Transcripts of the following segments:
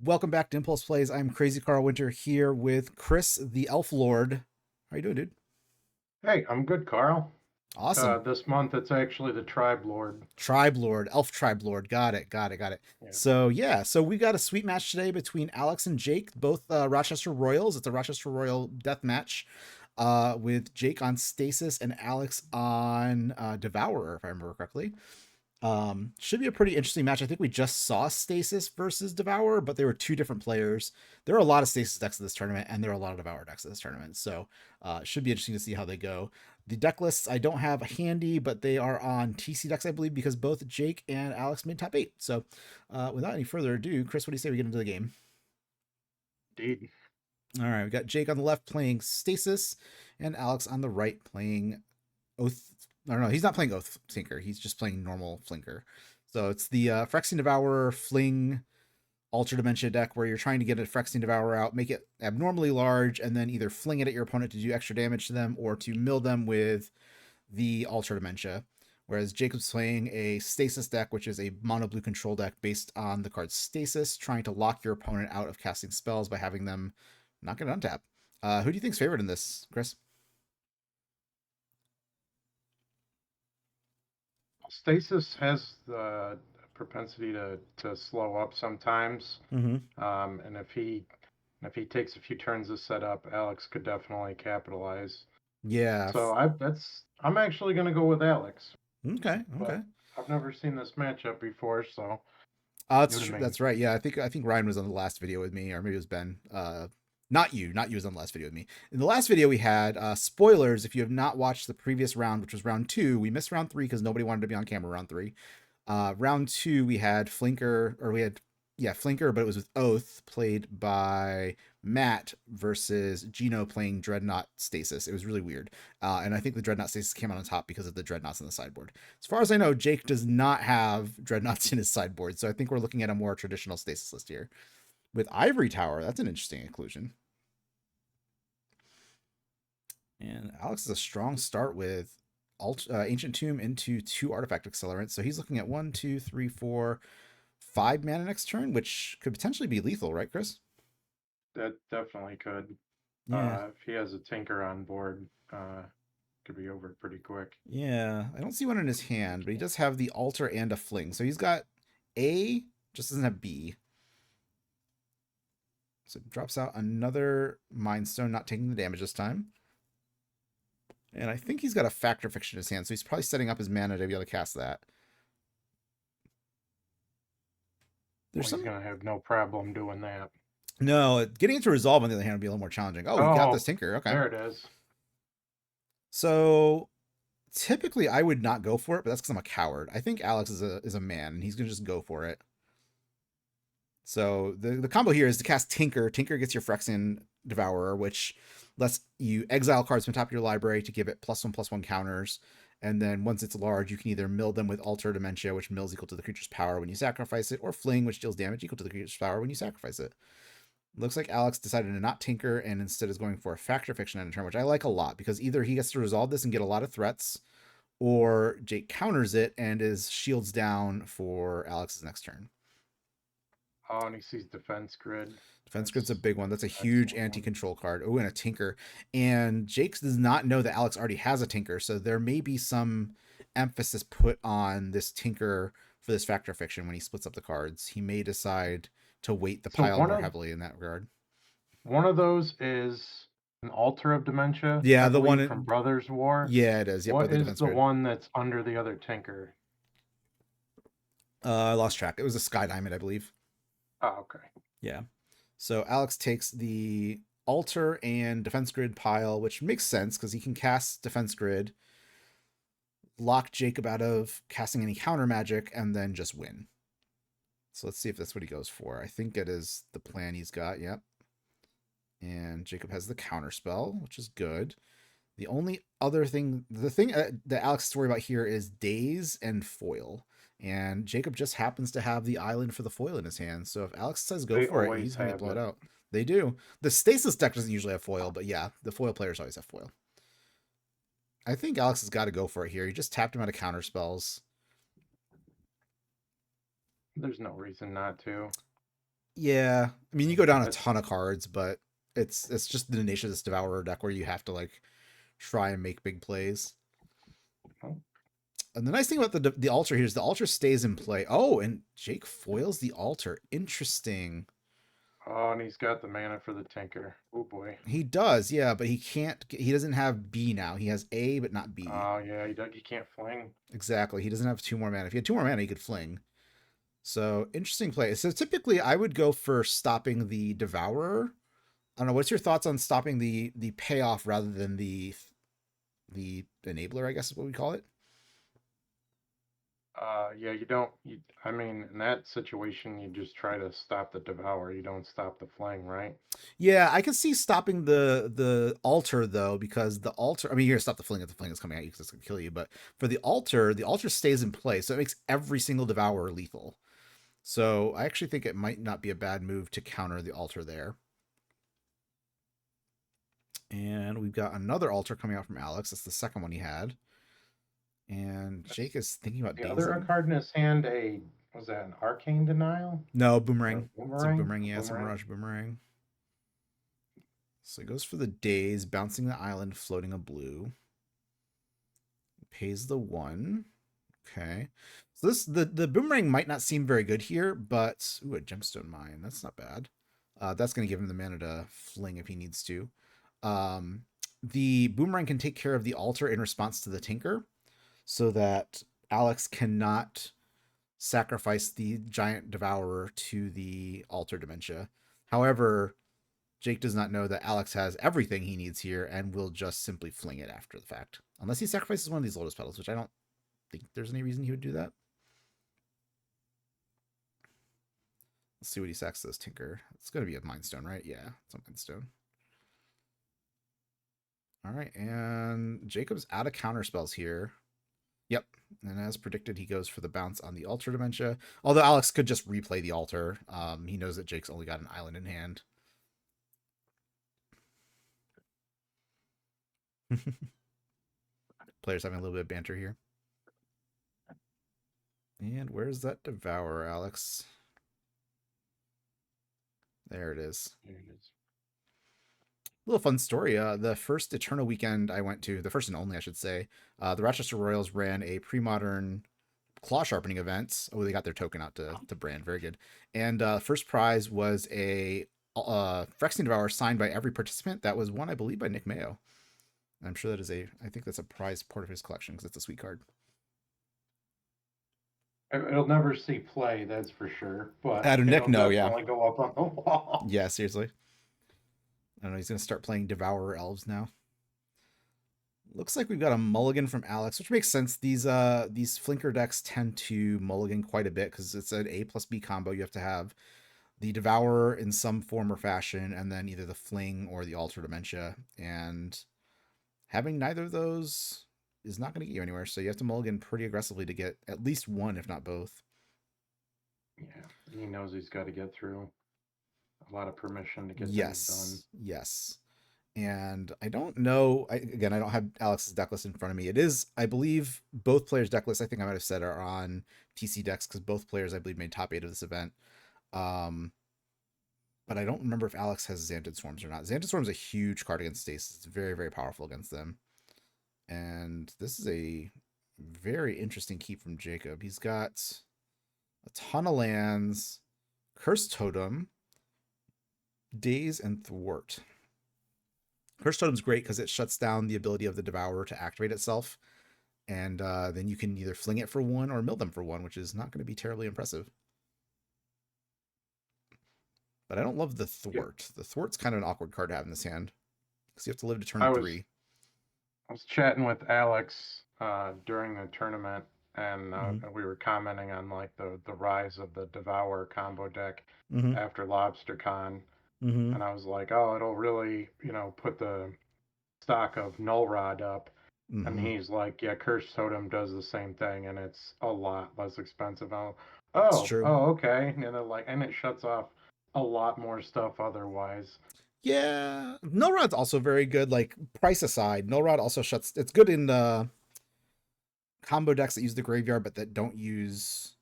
Welcome back to Impulse Plays. I'm Crazy Carl Winter here with Chris, the Elf Lord. How you doing, dude? Hey, I'm good, Carl. Awesome. This month it's actually the Tribe Lord. Tribe Lord, Elf Tribe Lord. Got it. Yeah. So we got a sweet match today between Alex and Jake, both Rochester Royals. It's a Rochester Royal death match with Jake on Stasis and Alex on Devourer, if I remember correctly. Should be a pretty interesting match. I think we just saw Stasis versus Devourer, but they were two different players. There are a lot of Stasis decks in this tournament, and there are a lot of Devourer decks in this tournament. So it should be interesting to see how they go. The deck lists I don't have handy, but they are on TC decks, I believe, because both Jake and Alex made top 8. So without any further ado, Chris, what do you say we get into the game? Indeed. All right, we got Jake on the left playing Stasis, and Alex on the right playing Oath. I don't know. He's not playing Oath Tinker. He's just playing normal Flinker. So it's the Phyrexian Devourer Fling Alter Dementia deck where you're trying to get a Phyrexian Devourer out, make it abnormally large, and then either fling it at your opponent to do extra damage to them or to mill them with the Alter Dementia. Whereas Jacob's playing a Stasis deck, which is a mono blue control deck based on the card Stasis, trying to lock your opponent out of casting spells by having them not get untap. Who do you think's favorite in this, Chris? Stasis has the propensity to slow up sometimes. Mm-hmm. And if he takes a few turns to set up, Alex could definitely capitalize. Yeah. So I'm actually gonna go with Alex. Okay. But I've never seen this matchup before, so new to me. That's right. Yeah, I think Ryan was on the last video with me, or maybe it was Ben. Not you was on the last video with me. In the last video we had spoilers. If you have not watched the previous round, which was round 2, we missed round 3 because nobody wanted to be on camera. Round 3, round 2 we had Flinker, or we had Flinker, but it was with Oath, played by Matt versus Gino playing Dreadnought Stasis. It was really weird. And I think the Dreadnought Stasis came out on top because of the Dreadnoughts in the sideboard. As far as I know, Jake does not have Dreadnoughts in his sideboard, so I think we're looking at a more traditional Stasis list here. With Ivory Tower, that's an interesting inclusion. And Alex is a strong start with Ancient Tomb into 2 Artifact Accelerants. So he's looking at 1, 2, 3, 4, 5 mana next turn, which could potentially be lethal, right, Chris? That definitely could. Yeah. If he has a Tinker on board, could be over pretty quick. Yeah. I don't see one in his hand, but he does have the Altar and a Fling. So he's got A, just doesn't have B. So it drops out another Mind Stone, not taking the damage this time. And I think he's got a Factor Fiction in his hand, so he's probably setting up his mana to be able to cast that. He's gonna have no problem doing that. No, getting into Resolve on the other hand would be a little more challenging. Oh, you got this Tinker. Okay. There it is. So typically I would not go for it, but that's because I'm a coward. I think Alex is a man, and he's gonna just go for it. So the combo here is to cast Tinker. Tinker gets your Phyrexian Devourer, which lets you exile cards from the top of your library to give it +1/+1 counters. And then once it's large, you can either mill them with Alter Dementia, which mills equal to the creature's power when you sacrifice it, or Fling, which deals damage equal to the creature's power when you sacrifice it. Looks like Alex decided to not Tinker and instead is going for a Factor Fiction on a turn, which I like a lot because either he gets to resolve this and get a lot of threats, or Jake counters it and is shields down for Alex's next turn. Oh, and he sees Defense Grid. Defense Grid's a big one. That's a huge anti-control card. Oh, and a Tinker. And Jake does not know that Alex already has a Tinker, so there may be some emphasis put on this Tinker for this Factor Fiction when he splits up the cards. He may decide to weight the pile more heavily in that regard. One of those is an Altar of Dementia. Yeah, the one from Brothers War. Yeah, it is. Yep, what is the one that's under the other Tinker? I lost track. It was a Sky Diamond, I believe. Oh, okay. Yeah. So Alex takes the Altar and Defense Grid pile, which makes sense because he can cast Defense Grid, lock Jacob out of casting any counter magic, and then just win. So let's see if that's what he goes for. I think it is the plan he's got. Yep. And Jacob has the counter spell, which is good. The only other thing, that Alex has to worry about here is Daze and Foil. And Jacob just happens to have the island for the foil in his hand. So if Alex says go for it, he's going to blow it out. They do. The Stasis deck doesn't usually have foil, but yeah, the foil players always have foil. I think Alex has got to go for it here. He just tapped him out of counter spells. There's no reason not to. Yeah, I mean, you go down a That's ton of cards, but it's just the nature of this Devourer deck where you have to like try and make big plays. oh, And the nice thing about the altar here is the altar stays in play. Oh, and Jake foils the altar. Interesting. oh, and he's got the mana for the Tinker. Oh boy. He does, yeah, but he can't. He doesn't have B now. He has A, but not B. Oh yeah, he can't fling. Exactly. He doesn't have 2 more mana. If he had 2 more mana, he could fling. So interesting play. So typically, I would go for stopping the Devourer. I don't know. What's your thoughts on stopping the payoff rather than the enabler? I guess is what we call it. Yeah, you don't. I mean, in that situation, you just try to stop the Devour. You don't stop the fling, right? Yeah, I can see stopping the altar though, because the altar. I mean, you're gonna stop the fling if the fling is coming at you because it's gonna kill you. But for the altar stays in play, so it makes every single Devourer lethal. So I actually think it might not be a bad move to counter the altar there. And we've got another altar coming out from Alex. That's the second one he had. And Jake is thinking about The other dazing. card in his hand, was that an Arcane Denial No, or a boomerang. It's a Boomerang? boomerang. A Yeah, it's a Boomerang. Mirage boomerang. So he goes for the daze, bouncing the island, floating a blue. Pays the 1. Okay. So the boomerang might not seem very good here, but ooh, a gemstone mine. That's not bad. That's gonna give him the mana to fling if he needs to. The boomerang can take care of the altar in response to the tinker, so that Alex cannot sacrifice the giant devourer to the altar dementia. However, Jake does not know that Alex has everything he needs here and will just simply fling it after the fact. Unless he sacrifices one of these lotus petals, which I don't think there's any reason he would do that. Let's see what he sacks this tinker. It's going to be a mind stone, right? Yeah, it's a mind stone. All right, and Jacob's out of counter spells here. Yep, and as predicted, he goes for the bounce on the altar dementia. Although Alex could just replay the altar. He knows that Jake's only got an island in hand. Players having a little bit of banter here. And where's that devourer, Alex? There it is. There it is. Little fun story. The first Eternal weekend I went to, the first and only, I should say, the Rochester Royals ran a pre-modern claw sharpening event. Oh, they got their token out to brand. Very good. And first prize was a Phyrexian Devourer signed by every participant. That was won, I believe, by Nick Mayo. And I'm sure that is I think that's a prized part of his collection because it's a sweet card. It'll never see play, that's for sure. But How do Nick it'll know? Yeah. definitely go up on the wall. Yeah, seriously. I don't know. He's going to start playing Devourer Elves now. Looks like we've got a mulligan from Alex, which makes sense. These Flinker decks tend to mulligan quite a bit because it's an A plus B combo. You have to have the Devourer in some form or fashion, and then either the Fling or the Alter Dementia. And having neither of those is not going to get you anywhere. So you have to mulligan pretty aggressively to get at least one, if not both. Yeah, he knows he's got to get through a lot of permission to get things done. Yes. And I don't know. Again, I don't have Alex's deck list in front of me. It is, I believe, both players' deck lists. I think I might have said are on TC decks because both players, I believe, made top 8 of this event. But I don't remember if Alex has Xantid Swarms or not. Xantid Swarms is a huge card against Stasis. It's very, very powerful against them. And this is a very interesting keep from Jacob. He's got a ton of lands, Curse Totem, Daze, and Thwart. Curse Totem's great because it shuts down the ability of the Devourer to activate itself. And then you can either fling it for 1 or mill them for 1, which is not going to be terribly impressive. But I don't love the Thwart. The Thwart's kind of an awkward card to have in this hand because you have to live to turn 3. I was chatting with Alex during the tournament, and we were commenting on like the rise of the Devour combo deck after LobsterCon, and I was like, oh, it'll really put the stock of Null Rod up. And he's like, yeah, Curse Totem does the same thing, and it's a lot less expensive. It's true. Okay. And it shuts off a lot more stuff otherwise. Yeah, Null Rod's also very good. Like, price aside, Null Rod also shuts. It's good in combo decks that use the graveyard but that don't use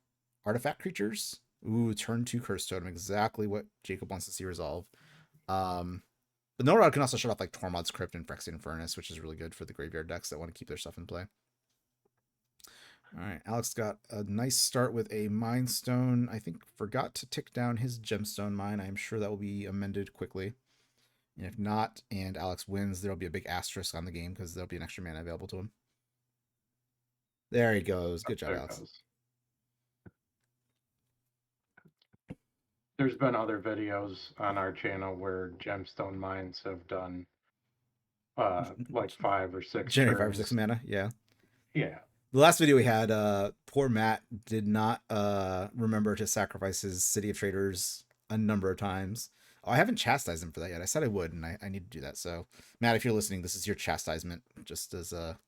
artifact creatures. Ooh, turn 2 Curse Totem. Exactly what Jacob wants to see resolve. But Nomad can also shut off like Tormod's Crypt and Phyrexian Furnace, which is really good for the graveyard decks that want to keep their stuff in play. All right, Alex got a nice start with a Mind Stone. I think forgot to tick down his Gemstone Mine. I'm sure that will be amended quickly. And if not, and Alex wins, there'll be a big asterisk on the game because there'll be an extra mana available to him. There he goes. Good job, Alex. There's been other videos on our channel where gemstone mines have done like 5 or 6 Generate turns. 5 or 6 mana, yeah. Yeah. The last video we had, poor Matt did not remember to sacrifice his City of Traders a number of times. Oh, I haven't chastised him for that yet. I said I would, and I need to do that. So, Matt, if you're listening, this is your chastisement, just as a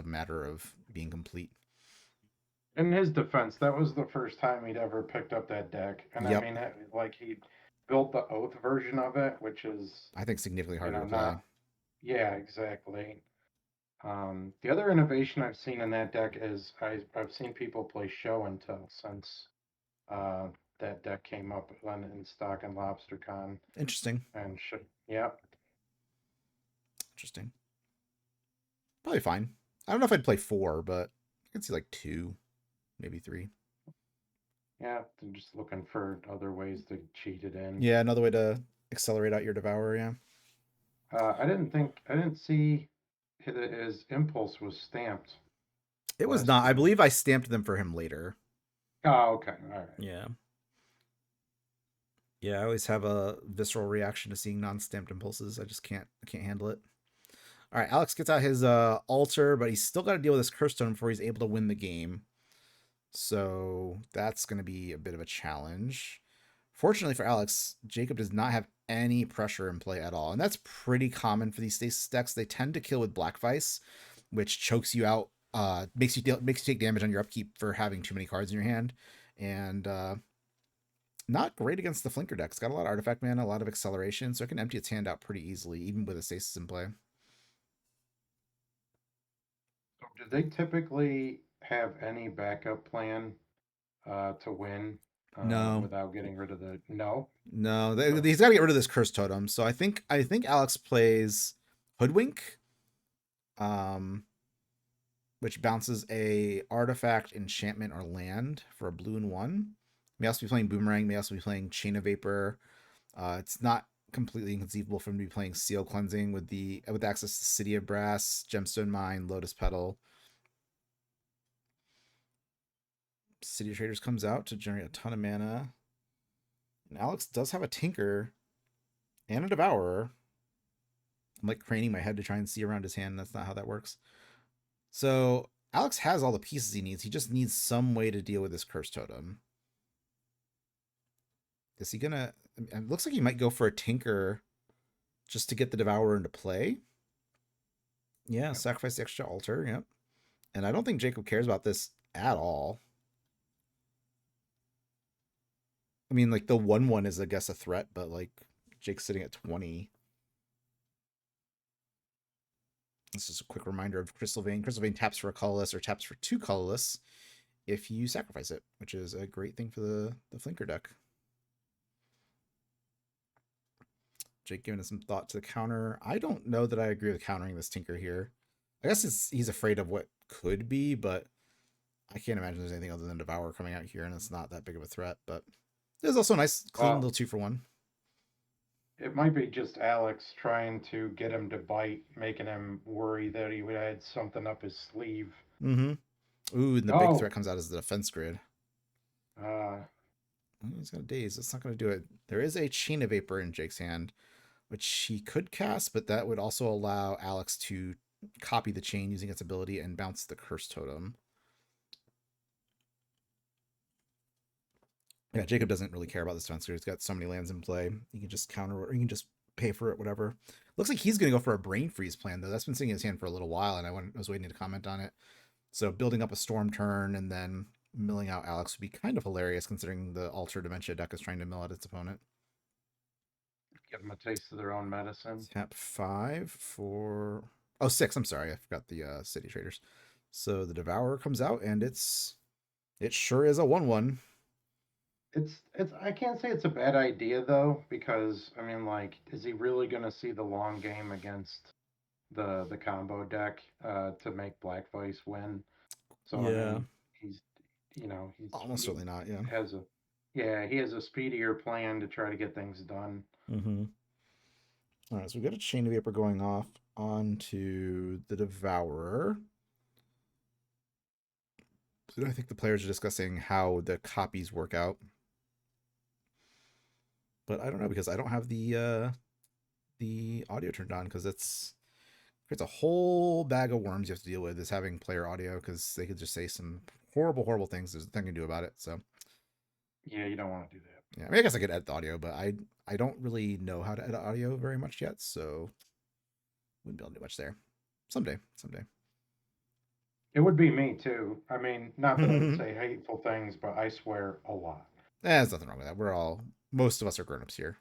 matter of being complete. In his defense, that was the first time he'd ever picked up that deck, and yep. I mean, like he built the Oath version of it, which is I think significantly harder to play. Yeah, exactly. The other innovation I've seen in that deck is I've seen people play Show and Tell since that deck came up in stock and LobsterCon. Interesting. And yeah. Interesting. Probably fine. I don't know if I'd play 4, but I could see like 2, maybe 3. Yeah, I'm just looking for other ways to cheat it in. Yeah, another way to accelerate out your Devourer, yeah. I didn't see his Impulse was stamped. It was not. I believe I stamped them for him later. Oh, okay. All right. Yeah. Yeah, I always have a visceral reaction to seeing non-stamped impulses. I just can't handle it. All right, Alex gets out his altar, but he's still got to deal with his Curse Stone before he's able to win the game. So that's going to be a bit of a challenge. Fortunately for Alex, Jacob does not have any pressure in play at all. And that's pretty common for these Stasis decks. They tend to kill with Black Vice, which chokes you out, makes you take damage on your upkeep for having too many cards in your hand. And not great against the Flinker deck. It's got a lot of artifact mana, a lot of acceleration, so it can empty its hand out pretty easily, even with a Stasis in play. So do they typically have any backup plan to win? No. Without getting rid of the no. He's got to get rid of this Curse Totem. So I think Alex plays Hoodwink, which bounces a artifact, enchantment, or land for a blue and 1. May also be playing Boomerang. May also be playing Chain of Vapor. It's not completely inconceivable for him to be playing Seal Cleansing with access to City of Brass, Gemstone Mine, Lotus Petal. City of Traders comes out to generate a ton of mana. And Alex does have a Tinker and a Devourer. I'm like craning my head to try and see around his hand. That's not how that works. So Alex has all the pieces he needs. He just needs some way to deal with this Curse Totem. Is he gonna... It looks like he might go for a Tinker just to get the Devourer into play. Yeah, sacrifice the extra altar. Yep. And I don't think Jacob cares about this at all. I mean, like, the 1/1 is, I guess, a threat, but, like, Jake's sitting at 20. This is a quick reminder of Crystal Vein. Crystal Vein taps for a colorless or taps for 2 colorless if you sacrifice it, which is a great thing for the Flinker deck. Jake giving us some thought to the counter. I don't know that I agree with countering this Tinker here. I guess he's afraid of what could be, but I can't imagine there's anything other than Devour coming out here, and it's not that big of a threat, but there's also a nice clean little 2-for-1. It might be just Alex trying to get him to bite, making him worry that he would add something up his sleeve. Mm-hmm. Ooh, and the big threat comes out as the defense grid. He's got a Daze. That's not going to do it. There is a Chain of Vapor in Jake's hand, which he could cast, but that would also allow Alex to copy the chain using its ability and bounce the Curse Totem. Yeah, Jacob doesn't really care about this defense. He's got so many lands in play. You can just counter, or you can just pay for it, whatever. Looks like he's going to go for a Brain Freeze plan, though. That's been sitting in his hand for a little while, and I was waiting to comment on it. So building up a Storm turn and then milling out Alex would be kind of hilarious, considering the Alter Dementia deck is trying to mill out its opponent. Give them a taste of their own medicine. Tap 5 for... Oh, 6. I'm sorry. I forgot the City Traders. So the Devourer comes out, and it sure is a 1/1. It's I can't say it's a bad idea though, because I mean, like, is he really gonna see the long game against the combo deck to make Black Vice win? So I Yeah, mean, he's almost he certainly not. Yeah. has a yeah, he has a speedier plan to try to get things done. Mm-hmm. All right, so we got a Chain of Vapor going off onto the Devourer. So I think the players are discussing how the copies work out, but I don't know because I don't have the audio turned on because it's a whole bag of worms you have to deal with is having player audio because they could just say some horrible things. There's nothing you can do about it. So Yeah, you don't want to do that. yeah, I mean, I guess I could edit the audio, but I don't really know how to edit audio very much yet, so wouldn't be able to do much there. Someday. It would be me too. I mean, not that I would say hateful things, but I swear a lot. There's nothing wrong with that. Most of us are grown-ups here.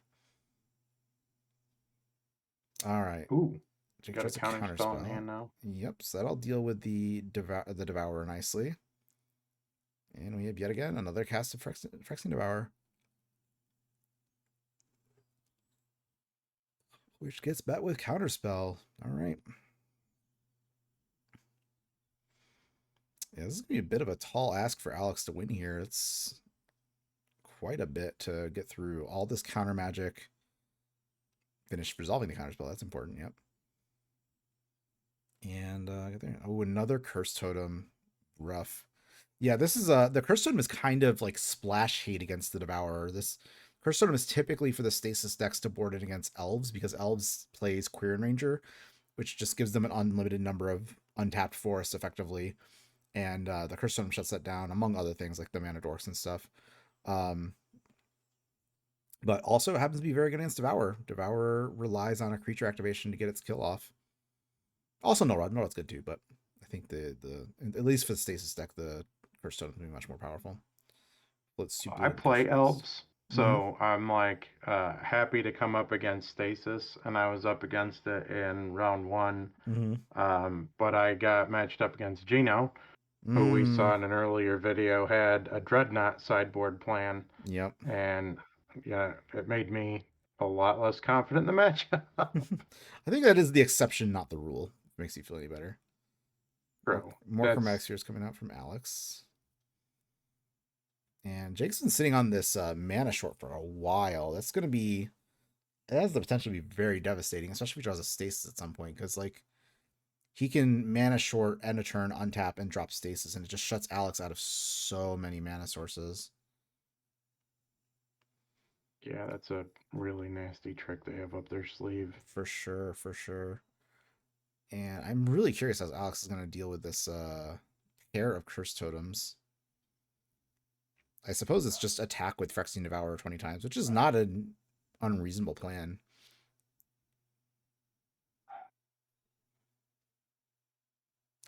All right. Ooh, Jake got a tries a counter counter spell in spell. hand now. Yep, so that'll deal with the Devourer nicely. And we have yet again another cast of Phyrexian Devourer. Which gets bet with counterspell. All right. Yeah, this is gonna be a bit of a tall ask for Alex to win here. It's quite a bit to get through all this counter magic. Finish resolving the counterspell. That's important. Yep. And another curse totem. Rough. Yeah, this is the curse totem is kind of like splash hate against the Devourer. This curse totem is typically for the Stasis decks to board it against elves because elves plays Queer and Ranger, which just gives them an unlimited number of untapped forests effectively. And the curse totem shuts that down, among other things like the mana dorks and stuff. Um, but also it happens to be very good against Devourer. Devourer relies on a creature activation to get its kill off. Also, Nullrod's good too, but I think the at least for the Stasis deck, the curse totem is much more powerful. Let's see I blue and play pushes. elves, Mm-hmm. so I'm like happy to come up against Stasis, and I was up against it in round one. Mm-hmm. But I got matched up against Gino, who we Mm. saw in an earlier video had a Dreadnought sideboard plan, Yep. and yeah, it made me a lot less confident in the matchup. I think that is the exception, not the rule. If it makes you feel any better. True. More chromatic That's spheres coming out from Alex. And Jake's been sitting on this mana short for a while. It has the potential to be very devastating, especially if he draws a stasis at some point, because like he can mana short end a turn, untap, and drop stasis, and it just shuts Alex out of so many mana sources. yeah, that's a really nasty trick they have up their sleeve. For sure, for sure. And I'm really curious how Alex is going to deal with this pair of curse totems. I suppose it's just attack with Phyrexian Devourer 20 times, which is not an unreasonable plan.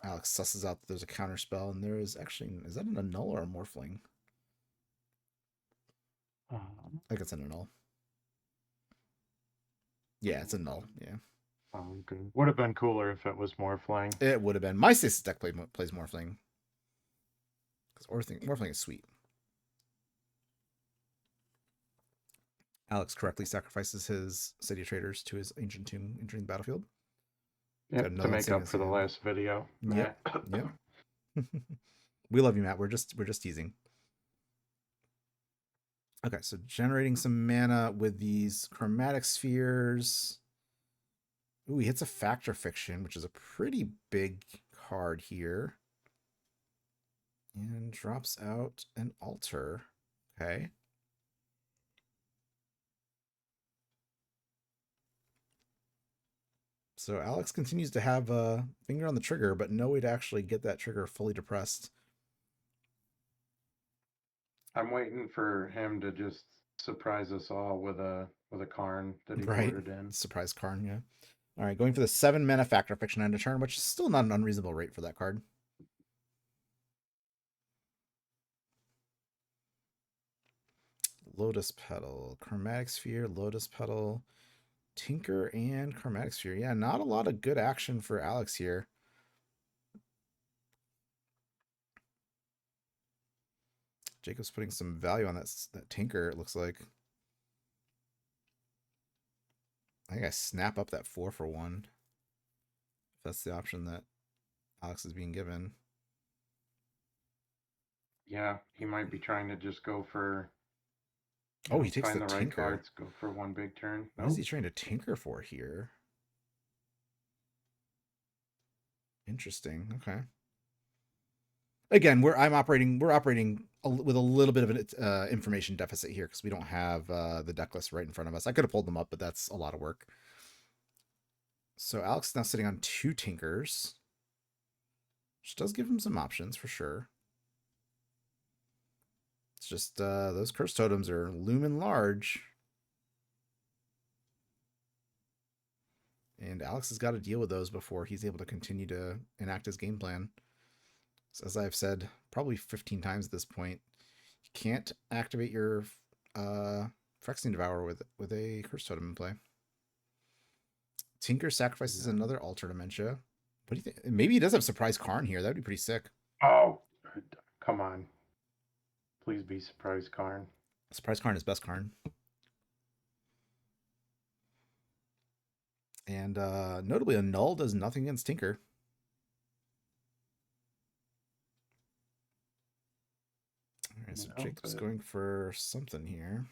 Alex susses out that there's a counter spell, and there is actually, is that an annul or a morphling? I think it's an annul. Yeah, it's a null. Yeah. Okay. Would have been cooler if it was Morphling. It would have been. My Stasis deck plays Morphling. Because Morphling is sweet. Alex correctly sacrifices his City of Traders to his Ancient Tomb entering the battlefield. Yep, to make up for the last video, Yep. Matt. Yep. We love you, Matt. We're just teasing. Okay, so generating some mana with these chromatic spheres. Ooh, he hits a Factor Fiction, which is a pretty big card here. And drops out an altar. Okay. So Alex continues to have a finger on the trigger, but no way to actually get that trigger fully depressed. I'm waiting for him to just surprise us all with a Karn that he Right. boarded in. Surprise Karn, yeah. All right, going for the 7 mana Factor Fiction end of turn, which is still not an unreasonable rate for that card. Lotus Petal, Chromatic Sphere, Lotus Petal, Tinker, and Chromatic Sphere. Yeah, not a lot of good action for Alex here. Jacob's putting some value on that Tinker, it looks like. I think I snap up that 4 for 1. If that's the option that Alex is being given. Yeah, he might be trying to just go for. Oh, he takes find the right Tinker. cards, go for one big turn. What is he trying to Tinker for here? Interesting. Okay. Again, we're operating with a little bit of an information deficit here because we don't have the deck list right in front of us. I could have pulled them up, but that's a lot of work. So Alex is now sitting on 2 Tinkers, which does give him some options for sure. It's just those curse totems are looming large. And Alex has got to deal with those before he's able to continue to enact his game plan. So as I've said probably 15 times at this point, you can't activate your Phyrexian Devourer with a curse totem in play. Tinker sacrifices another Alter Dementia. What do you think? Maybe he does have Surprise Karn here. That'd be pretty sick. Oh, come on. Please be Surprise Karn. Surprise Karn is best Karn. And notably, a null does nothing against Tinker. All right, so Jacob's going for something here.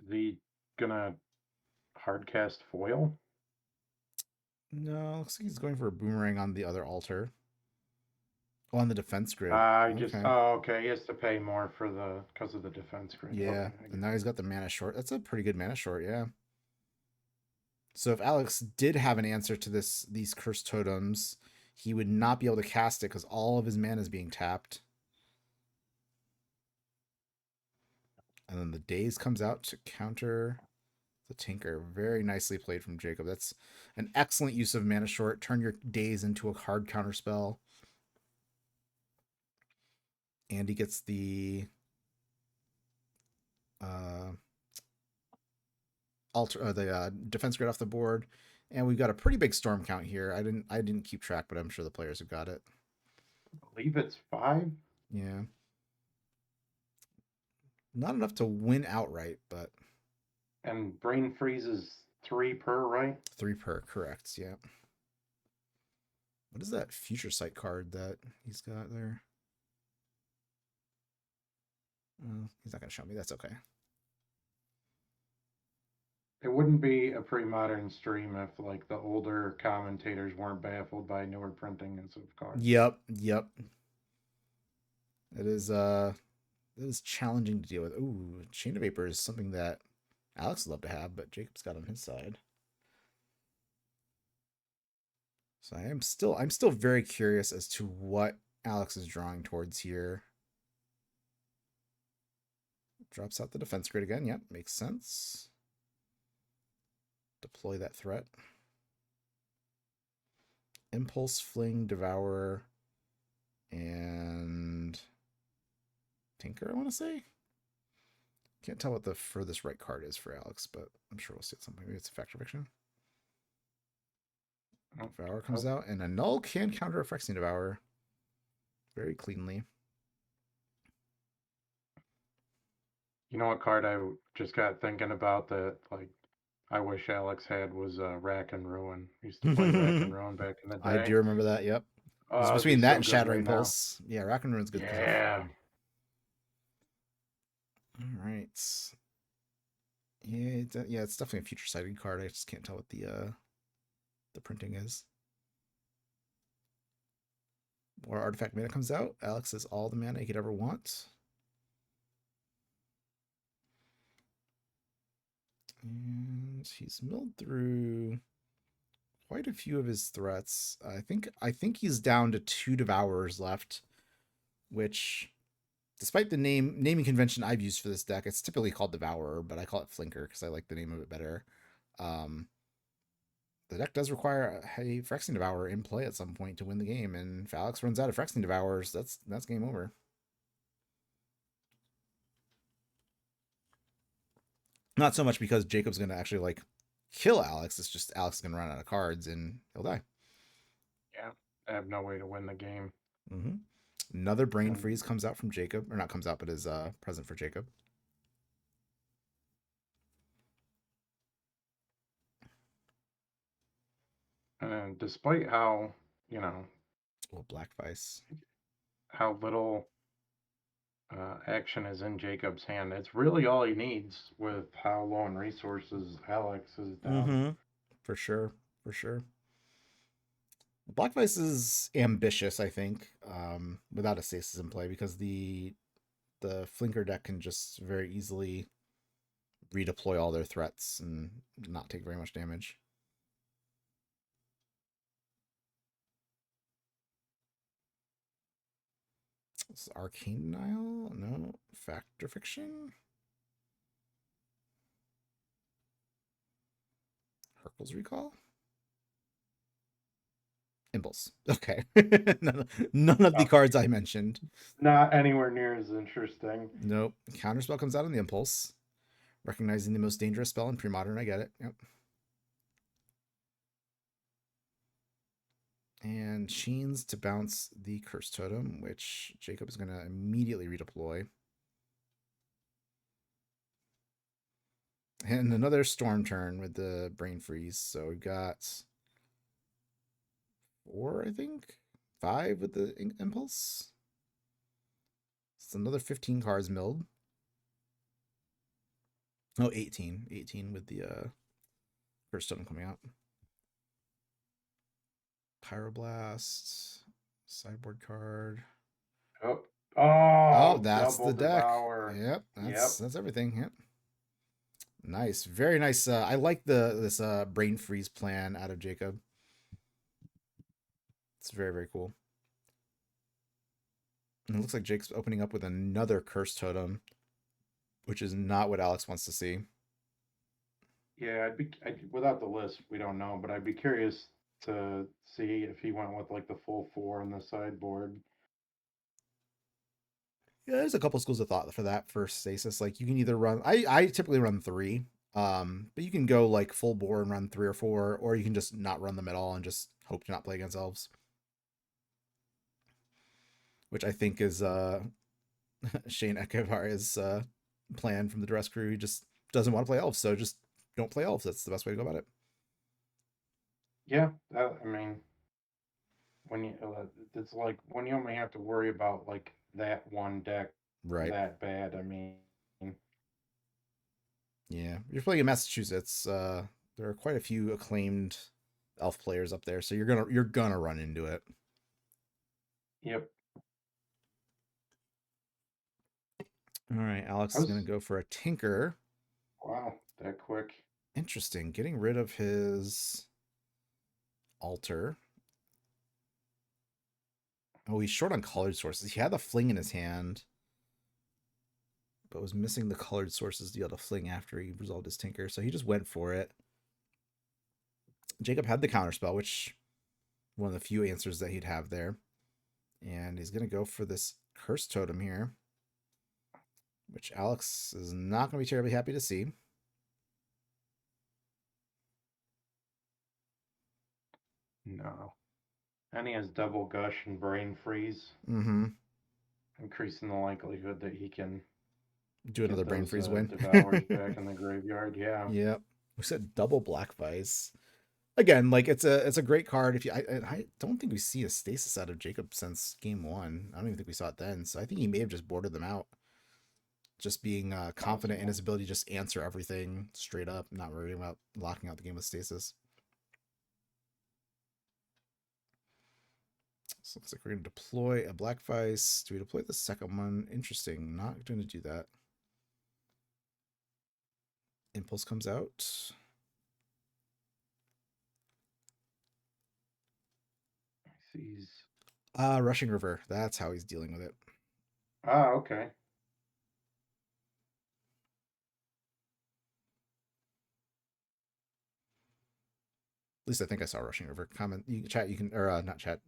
Is he gonna hardcast foil? No, looks like he's going for a boomerang on the other altar. Oh, on the defense grid. Okay. He has to pay more for because of the defense grid. Yeah, okay, and now he's got the mana short. That's a pretty good mana short, yeah. So if Alex did have an answer to these cursed totems, he would not be able to cast it because all of his mana is being tapped. And then the Daze comes out to counter the Tinker. Very nicely played from Jacob. That's an excellent use of mana short. Turn your Daze into a hard counter spell. And he gets the defense grid off the board, and we've got a pretty big storm count here. I didn't keep track, but I'm sure the players have got it. I believe it's 5. Yeah, not enough to win outright, but and Brain Freeze is 3 per, right? 3 per, correct. Yeah. What is that Future Sight card that he's got there? He's not gonna show me. That's okay. It wouldn't be a pre-modern stream if like the older commentators weren't baffled by newer printings of cards. Yep. It is challenging to deal with. Ooh, Chain of Vapor is something that Alex would love to have, but Jacob's got on his side. So I'm still very curious as to what Alex is drawing towards here. Drops out the defense grid again. Yep, makes sense. Deploy that threat. Impulse, Fling, Devour, and Tinker, I want to say. Can't tell what the furthest right card is for Alex, but I'm sure we'll see something. Maybe it's a Factor Fiction. Devour comes out, and a null can counter a Phyrexian Devourer very cleanly. You know what card I just got thinking about that like I wish Alex had was Rack and Ruin. I used to play Rack and Ruin back in the day. I do remember that, yep. It's between that and Shattering Pulse. Yeah, Rack and Ruin's good. Yeah. All right. Yeah, it's definitely a future sighted card. I just can't tell what the printing is. More artifact mana comes out. Alex has all the mana he could ever want. And he's milled through quite a few of his threats. I think he's down to 2 Devourers left, which, despite the naming convention I've used for this deck, it's typically called Devourer, but I call it Flinker because I like the name of it better. The deck does require a Phyrexian Devourer in play at some point to win the game, and if Alex runs out of Phyrexian Devourers, that's game over. Not so much because Jacob's going to actually like kill Alex. It's just Alex is going to run out of cards and he'll die. Yeah, I have no way to win the game. Mm-hmm. Another Brain Freeze comes out from Jacob, or not comes out, but is present for Jacob. And despite how, you know, Black Vice, how little action is in Jacob's hand, it's really all he needs with how low in resources Alex is down. For sure, for sure. Black Vice is ambitious, I think, without a Stasis in play, because the Flinker deck can just very easily redeploy all their threats and not take very much damage. This is Arcane Denial? No. Factor Fiction? Hercules Recall? Impulse. Okay. none of the cards I mentioned. Not anywhere near as interesting. Nope. Counterspell comes out on the Impulse. Recognizing the most dangerous spell in Pre-Modern. I get it. Yep. And Sheens to bounce the Curse Totem, which Jacob is going to immediately redeploy. And another Storm turn with the Brain Freeze. So we've got 4, I think? 5 with the Impulse. It's another 15 cards milled. Oh, 18. 18 with the Curse Totem coming out. Pyroblast. Sideboard card. Oh, that's the deck. Devour. Yep, that's everything. Yep. Nice. Very nice. I like this Brain Freeze plan out of Jacob. It's very, very cool. And it looks like Jake's opening up with another Curse Totem, which is not what Alex wants to see. Yeah, without the list, we don't know, but I'd be curious to see if he went with like the full 4 on the sideboard. Yeah, there's a couple schools of thought for that for Stasis. Like you can either run, I typically run 3, but you can go like full bore and run 3 or 4, or you can just not run them at all and just hope to not play against elves. Which I think is Shane Echevarria's plan from the Dress Crew. He just doesn't want to play elves, so just don't play elves. That's the best way to go about it. Yeah, I mean, when you it's like when you only have to worry about like that one deck that bad. I mean, yeah, you're playing in Massachusetts. There are quite a few acclaimed elf players up there, so you're gonna run into it. Yep. All right, Alex is gonna go for a Tinker. Wow, that quick. Interesting. Getting rid of his altar. Oh, he's short on colored sources. He had the fling in his hand, but was missing the colored sources to be able to fling after he resolved his Tinker. So he just went for it. Jacob had the counterspell, which one of the few answers that he'd have there. And he's going to go for this Curse Totem here, which Alex is not going to be terribly happy to see. No. And he has double gush and brain freeze. Mm-hmm. Increasing the likelihood that he can do another brain freeze win. Devours back in the graveyard. Yeah. Yep. We said double Black Vice. Again, like it's a great card. If you, I don't think we see a Stasis out of Jacob since game 1. I don't even think we saw it then. So I think he may have just boarded them out. Just being confident in his ability to just answer everything straight up, not worrying about locking out the game with Stasis. So looks like we're going to deploy a Black Vice. Do we deploy the second one? Interesting. Not going to do that. Impulse comes out. He's Rushing River. That's how he's dealing with it. Ah, okay. At least I think I saw Rushing River. Comment, you can chat, you can, or not chat,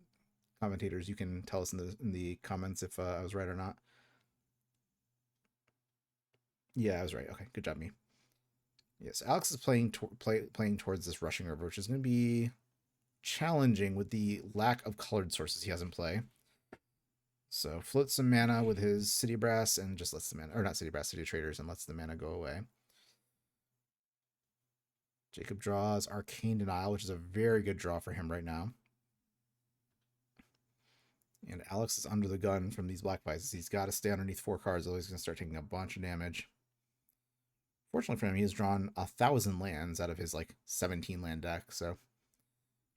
commentators, you can tell us in the comments if I was right or not. Yeah, I was right. Okay, good job, me. Yes, Alex is playing towards this Rushing River, which is going to be challenging with the lack of colored sources he has in play. So floats some mana with his City Brass and just lets the mana, or not City Brass, City Traders, and lets the mana go away. Jacob draws Arcane Denial, which is a very good draw for him right now. And Alex is under the gun from these black pieces. He's got to stay underneath 4 cards, otherwise he's going to start taking a bunch of damage. Fortunately for him, he has drawn 1,000 lands out of his like 17 land deck, so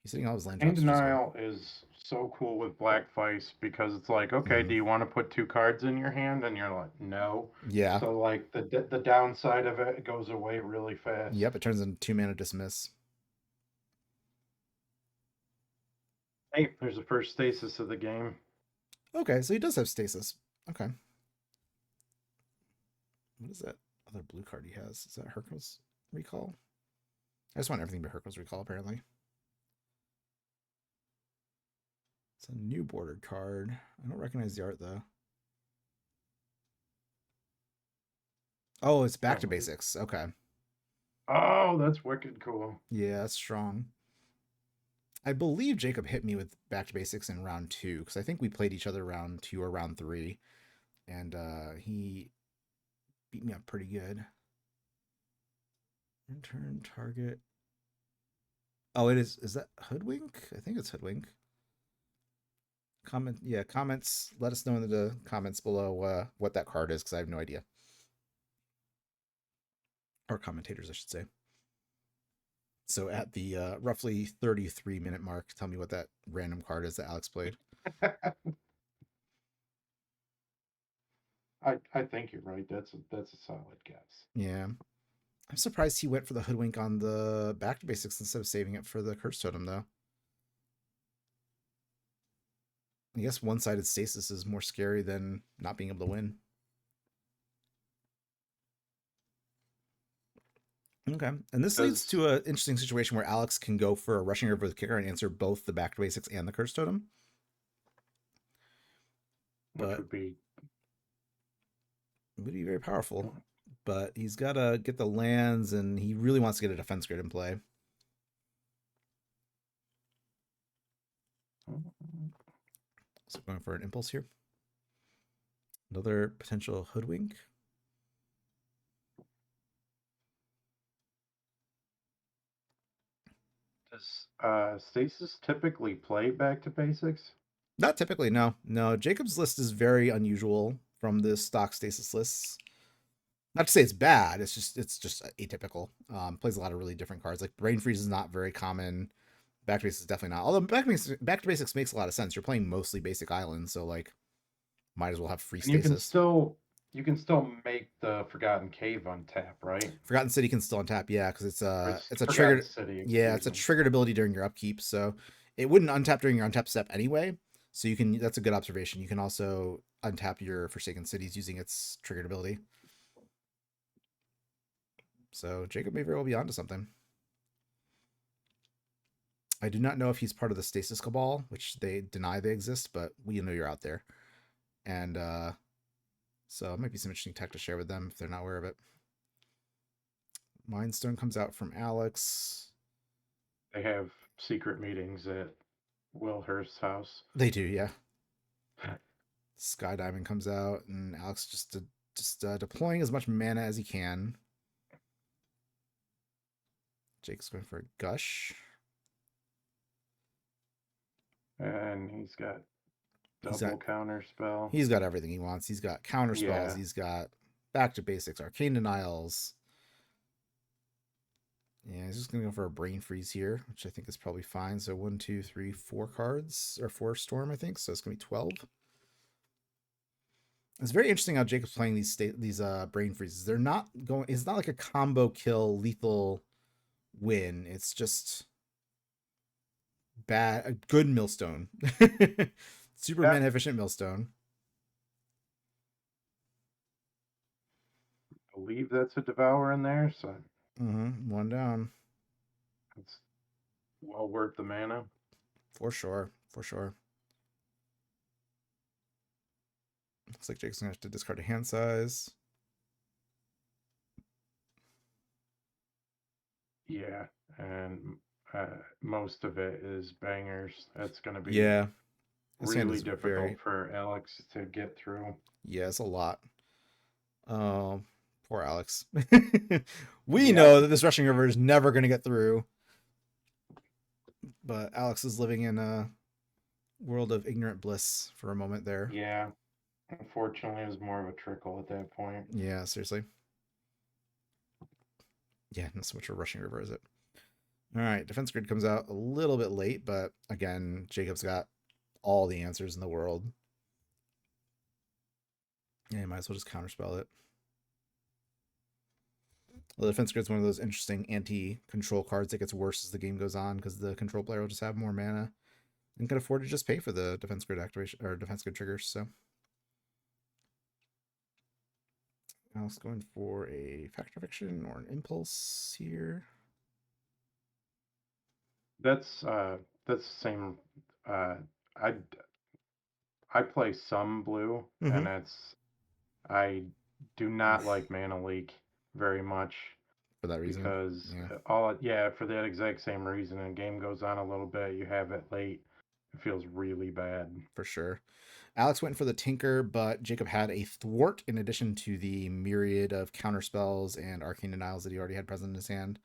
he's hitting all his land drops. Denial is so cool with Black Vice because it's like, okay, do you want to put 2 cards in your hand? And you're like, no. Yeah. So like the downside of it goes away really fast. Yep, it turns into 2 mana dismiss. Hey, there's the first stasis of the game. Okay, so he does have stasis. Okay. What is that other blue card he has? Is that Hercules Recall? I just want everything but Hercules Recall, apparently. It's a new bordered card. I don't recognize the art, though. Oh, it's back to basics. Okay. Oh, that's wicked cool. Yeah, that's strong. I believe Jacob hit me with back to basics in round 2, because I think we played each other round 2 or round 3, and he beat me up pretty good. Return target. Oh, it is. Is that Hoodwink? I think it's Hoodwink. Comments. Let us know in the comments below what that card is, because I have no idea. Or commentators, I should say. So at the roughly 33-minute mark, tell me what that random card is that Alex played. I think you're right. That's a solid guess. Yeah. I'm surprised he went for the Hoodwink on the back to basics instead of saving it for the Curse Totem, though. I guess one-sided stasis is more scary than not being able to win. Okay, and this leads to an interesting situation where Alex can go for a Rushing River with Kicker and answer both the back to basics and the Curse Totem. Which would be very powerful. But he's got to get the lands, and he really wants to get a defense grid in play. So going for an impulse here. Another potential Hoodwink. Does Stasis typically play back to basics? Not typically, no. No, Jacob's list is very unusual from the stock Stasis lists. Not to say it's bad, it's just atypical. Plays a lot of really different cards. Like Brain Freeze is not very common. Back to Basics is definitely not. Although Back to Basics makes a lot of sense. You're playing mostly basic islands, so like might as well have free stasis. You can still make the Forgotten Cave untap, right? Forgotten City can still untap, yeah, because it's a triggered it's a triggered ability during your upkeep, so it wouldn't untap during your untap step anyway. So you can, that's a good observation. You can also untap your Forsaken Cities using its triggered ability. So Jacob may very well be onto something. I do not know if he's part of the Stasis Cabal, which they deny they exist, but we know you're out there. And so it might be some interesting tech to share with them if they're not aware of it. Mindstone comes out from Alex. They have secret meetings at Will Hurst's house. They do, yeah. Sky Diamond comes out, and Alex just deploying as much mana as he can. Jake's going for a Gush. And he's got double counter spell. He's got everything he wants. He's got counter spells. Yeah. He's got back to basics, arcane denials. Yeah, he's just gonna go for a brain freeze here, which I think is probably fine. So 1, 2, 3, 4 cards, or 4 storm, I think. So it's gonna be 12. It's very interesting how Jacob's playing these brain freezes. They're not going. It's not like a combo kill lethal win. It's just bad. A good millstone. Superman efficient millstone. I believe that's a devour in there, so one down. It's well worth the mana. For sure. Looks like Jake's gonna have to discard a hand size. Yeah, and most of it is bangers. That's gonna be This hand really is very... difficult for Alex to get through. Yeah, it's a lot. Poor Alex. We Yep. know that this rushing river is never going to get through. But Alex is living in a world of ignorant bliss for a moment there. Yeah. Unfortunately, it was more of a trickle at that point. Yeah, seriously. Yeah, not so much a rushing river, is it? All right, defense grid comes out a little bit late, but again, Jacob's got all the answers in the world. Yeah, you might as well just counterspell it. Well, the defense grid's one of those interesting anti-control cards that gets worse as the game goes on because the control player will just have more mana and can afford to just pay for the defense grid activation or defense grid triggers. So I was going for a factor fiction or an impulse here. That's the same. I I play some blue, and I do not like mana leak very much For that reason. because Yeah, for that exact same reason. And game goes on a little bit, you have it late, it feels really bad. for sure. Alex went for the Tinker, but Jacob had a Thwart in addition to the myriad of counter spells and arcane denials that he already had present in his hand.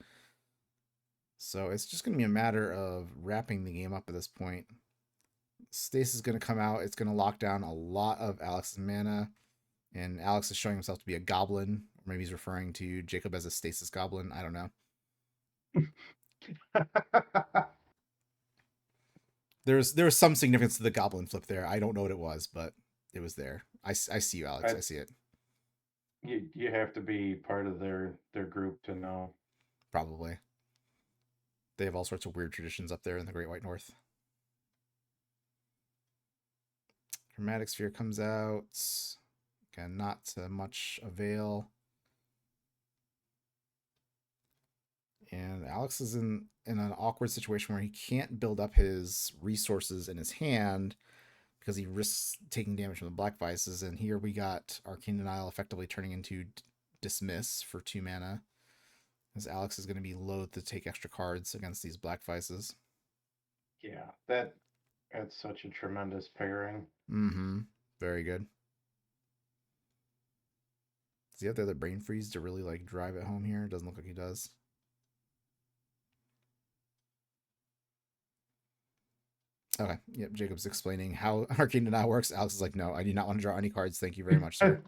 So it's just going to be a matter of wrapping the game up at this point. Stasis is going to come out. It's going to lock down a lot of Alex's mana. And Alex is showing himself to be a goblin. Or maybe he's referring to Jacob as a Stasis goblin. I don't know. There was some significance to the goblin flip there. I don't know what it was, but it was there. I see you, Alex. I see it. You have to be part of their group to know. Probably. They have all sorts of weird traditions up there in the Great White North. Chromatic Sphere comes out. Again, not to much avail. And Alex is in an awkward situation where he can't build up his resources in his hand because he risks taking damage from the Black Vices. And here we got Arcane Denial effectively turning into Dismiss for 2 mana, as Alex is going to be loath to take extra cards against these Black Vices. Yeah, that's such a tremendous pairing. Very good. Does he have the other Brain Freeze to really like drive it home here? Doesn't look like he does. Okay, yep, Jacob's explaining how Arcane Denial works. Alex is like, no, I do not want to draw any cards. Thank you very much, sir.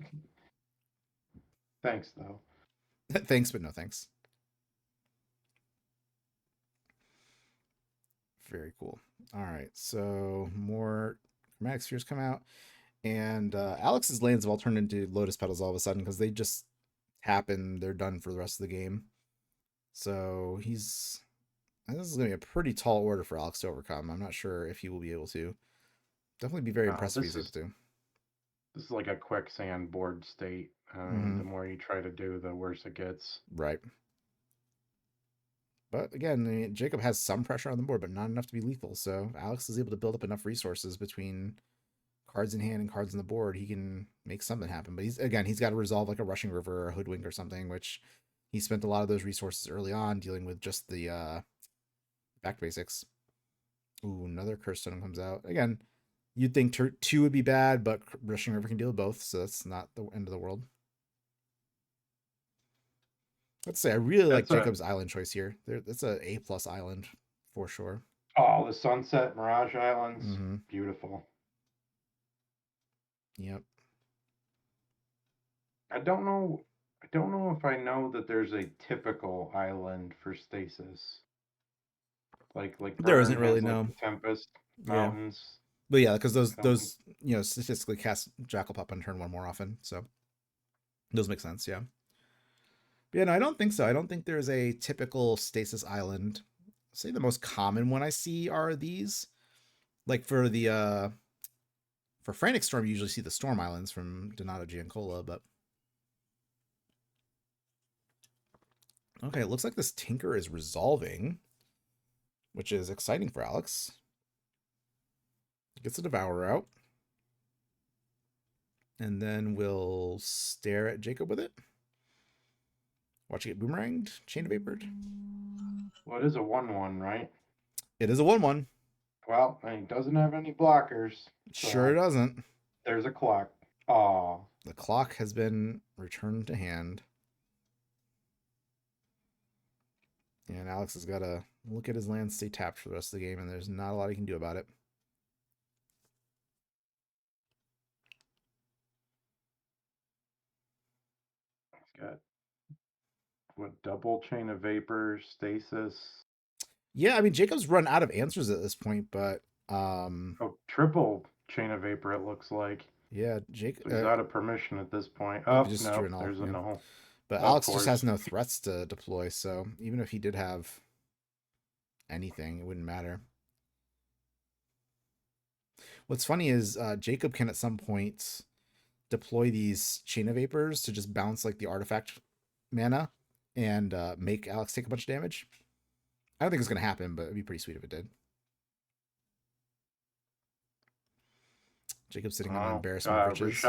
Thanks, though. Thanks, but no thanks. Very cool. All right, so more Chromatic Spheres come out. And Alex's lands have all turned into Lotus Petals all of a sudden because they just happen. They're done for the rest of the game. So this is going to be a pretty tall order for Alex to overcome. I'm not sure if he will be able to. Definitely be very impressed if he's able to. This is like a quicksand board state. The more you try to do, the worse it gets. Right. But again, Jacob has some pressure on the board, but not enough to be lethal. So Alex is able to build up enough resources between cards in hand and cards on the board. He can make something happen. But he's got to resolve like a Rushing River or a Hoodwink or something, which he spent a lot of those resources early on dealing with just the back basics. Ooh, another Curse Stone comes out. Again, you'd think 2 would be bad, but Rushing River can deal with both, so that's not the end of the world. Let's say I really like Jacob's island choice here. That's a A+ island for sure. Oh, the Sunset Mirage Islands. Beautiful. Yep. I don't know if I know that there's a typical island for Stasis. Like there isn't really no like Tempest Mountains. But yeah, because those statistically cast Jackalpup on turn 1 more often, so those make sense. Yeah. But yeah, no, I don't think so. I don't think there's a typical Stasis island. I'd say the most common one I see are these. Like for the for Frantic Storm, you usually see the Storm Islands from Donato Giancola, but okay, it looks like this Tinker is resolving, which is exciting for Alex. Gets a Devourer out. And then we'll stare at Jacob with it. Watch it get boomeranged. Chain of Vapored. Well, it is a 1/1, right? It is a 1/1. Well, and he doesn't have any blockers, Sure so doesn't. there's a clock. Aw. The clock has been returned to hand. And Alex has got to look at his land stay tapped for the rest of the game, and there's not a lot he can do about it. He's got what, double chain of vapor, stasis. Yeah, I mean Jacob's run out of answers at this point, but Oh, triple chain of vapor it looks like. yeah, Jacob So he's out of permission at this point. maybe Oh, just drew no, an all. there's a Yeah. null. But Of Alex just has course. no threats to deploy, so even if he did have anything, it wouldn't matter. What's funny is Jacob can at some point deploy these Chain of Vapors to just bounce like the artifact mana and make Alex take a bunch of damage. I don't think it's going to happen, but it'd be pretty sweet if it did. Jacob's sitting on embarrassment of riches.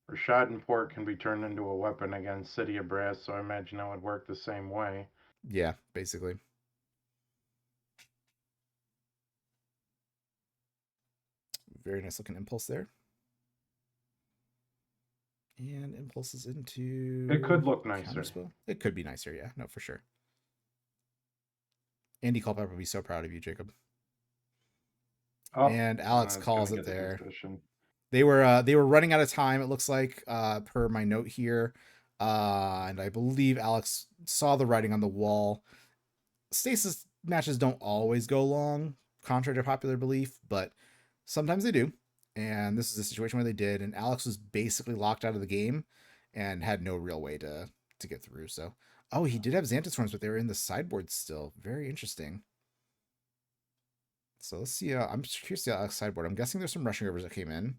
Rashad Port can be turned into a weapon against City of Brass, so I imagine that would work the same way. Yeah, basically. Very nice looking impulse there. And impulses into... It could look nicer. It could be nicer, yeah. No, for sure. Andy Culpepper would be so proud of you, Jacob. Oh, and Alex calls it there. They were running out of time, it looks like, per my note here. And I believe Alex saw the writing on the wall. Stasis matches don't always go long, contrary to popular belief, but sometimes they do. And this is a situation where they did, and Alex was basically locked out of the game and had no real way to get through. So, oh, he did have Xanthus Horns, but they were in the sideboard still. Very interesting. So let's see. I'm curious to see Alex sideboard. I'm guessing there's some Rushing Rivers that came in.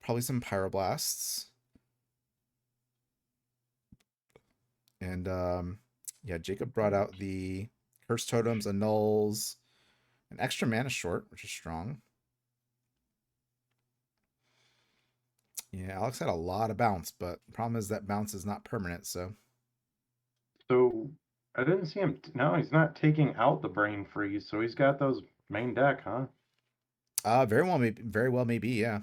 Probably some Pyroblasts. And yeah, Jacob brought out the Curse Totems, Annuls, an extra mana short, which is strong. Yeah, Alex had a lot of bounce, but the problem is that bounce is not permanent, so. So I didn't see him. No, he's not taking out the Brain Freeze, so he's got those main deck, huh? Very well maybe, yeah.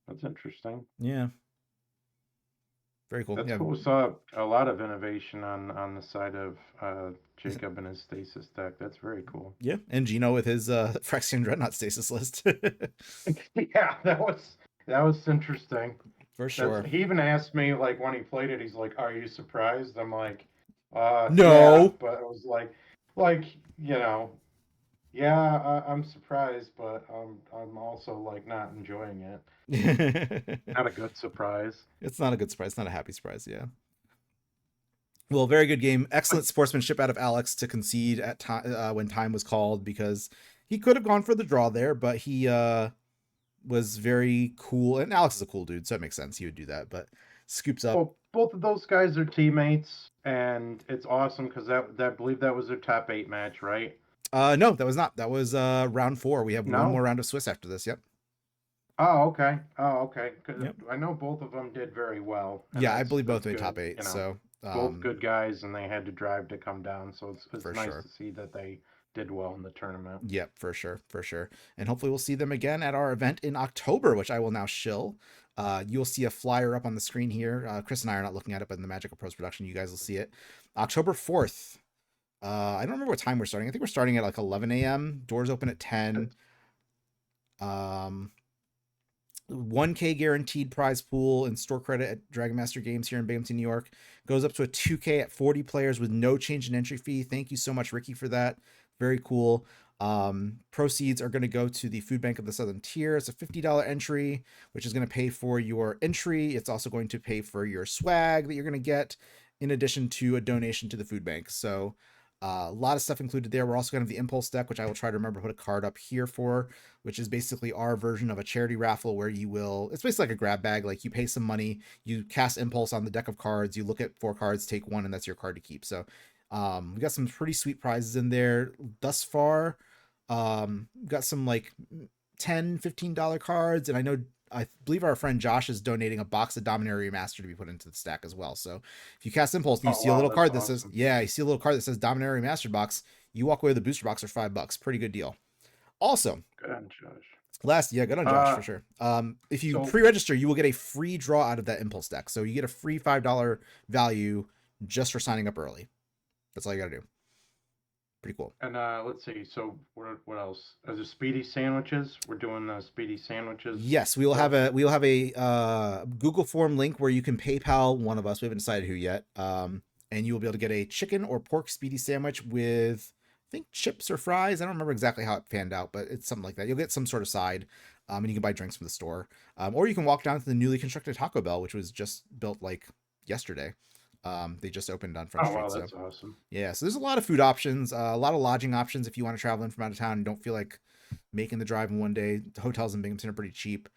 That's interesting. Yeah. Very cool. That's cool. We saw a lot of innovation on the side of Jacob and his Stasis deck. That's very cool. Yeah, and Gino with his Phyrexian Dreadnought Stasis list. Yeah, that was interesting. For sure. He even asked me, like, when he played it, he's like, "Are you surprised?" I'm like, no. Yeah, but it was like, you know, yeah, I'm surprised, but I'm also like not enjoying it. Not a good surprise. It's not a good surprise. It's not a happy surprise. Yeah. Well, very good game. Excellent sportsmanship out of Alex to concede at time when time was called, because he could have gone for the draw there, but he was very cool. And Alex is a cool dude, so it makes sense he would do that. But scoops up. Well, both of those guys are teammates, and it's awesome because I believe that was their top 8 match, right? No, that was not. That was round 4. We have one more round of Swiss after this. Yep. Oh, okay. Yep. I know both of them did very well. Yeah, I believe both made top 8. So both good guys, and they had to drive to come down. So it's nice sure to see that they did well in the tournament. Yep, for sure. And hopefully we'll see them again at our event in October, which I will now shill. You'll see a flyer up on the screen here. Chris and I are not looking at it, but in the Magical Pros production, you guys will see it. October 4th. I don't remember what time we're starting. I think we're starting at like 11 a.m. Doors open at 10. 1K guaranteed prize pool and store credit at Dragon Master Games here in Binghamton, New York. Goes up to a 2K at 40 players with no change in entry fee. Thank you so much, Ricky, for that. Very cool. Proceeds are going to go to the Food Bank of the Southern Tier. It's a $50 entry, which is going to pay for your entry. It's also going to pay for your swag that you're going to get, in addition to a donation to the food bank. So a lot of stuff included there. We're also going to have the Impulse deck, which I will try to remember to put a card up here for, which is basically our version of a charity raffle where you will, it's basically like a grab bag. Like you pay some money, you cast Impulse on the deck of cards, you look at 4 cards, take 1, and that's your card to keep. So we got some pretty sweet prizes in there thus far. Got some like $10, $15 cards, and I believe our friend Josh is donating a box of Dominaria Remaster to be put into the stack as well. So if you cast Impulse and you see a little card that says, you see a little card that says Dominaria Remastered box, You walk away with a booster box for $5. Pretty good deal. Also, Good on Josh. good on Josh for sure. If you pre-register, you will get a free draw out of that Impulse deck. So you get a free $5 value just for signing up early. That's all you got to do. Pretty cool. And let's see. So what else? Are there speedy sandwiches? We're doing the speedy sandwiches. Yes, we will have a Google form link where you can PayPal one of us. We haven't decided who yet. And you will be able to get a chicken or pork speedy sandwich with, I think, chips or fries. I don't remember exactly how it panned out, but it's something like that. You'll get some sort of side, and you can buy drinks from the store. Or you can walk down to the newly constructed Taco Bell, which was just built like yesterday. They just opened on Front Street. Oh, wow, that's awesome. Yeah, so there's a lot of food options, a lot of lodging options if you want to travel in from out of town and don't feel like making the drive in one day. The hotels in Binghamton are pretty cheap.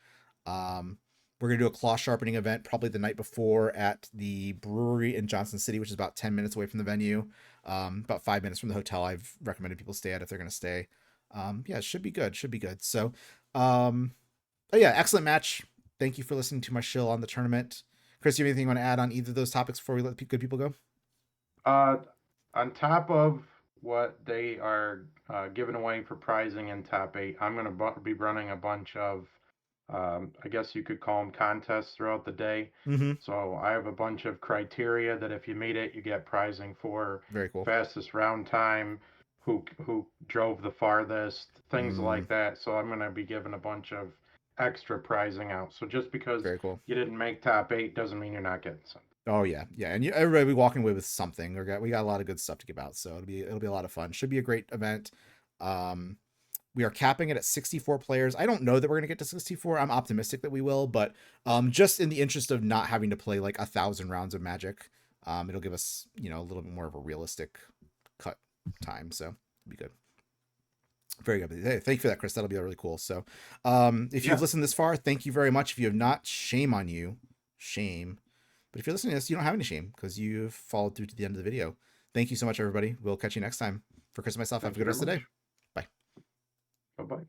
We're going to do a claw sharpening event probably the night before at the brewery in Johnson City, which is about 10 minutes away from the venue, about 5 minutes from the hotel I've recommended people stay at if they're going to stay. Yeah, it should be good. So, yeah, excellent match. Thank you for listening to my shill on the tournament. Chris, you have anything you want to add on either of those topics before we let good people go? On top of what they are giving away for prizing in top 8, I'm going to be running a bunch of, I guess you could call them contests throughout the day. Mm-hmm. So I have a bunch of criteria that if you meet it, you get prizing for. Very cool. Fastest round time, who drove the farthest, things like that. So I'm going to be giving a bunch of extra prizing out. So just because you didn't make top 8 doesn't mean you're not getting something. Oh yeah, and everybody will be walking away with something. We got a lot of good stuff to give out, so it'll be a lot of fun. Should be a great event. We are capping it at 64 players. I don't know that we're gonna get to 64. I'm optimistic that we will, but just in the interest of not having to play like 1,000 rounds of Magic, it'll give us a little bit more of a realistic cut time. So it'll be good. Very good. Hey, thank you for that, Chris. That'll be really cool. So, if you've listened this far, thank you very much. If you have not, shame on you. Shame. But if you're listening to this, you don't have any shame because you've followed through to the end of the video. Thank you so much, everybody. We'll catch you next time. For Chris and myself, have a good rest of the day. Bye. Bye-bye.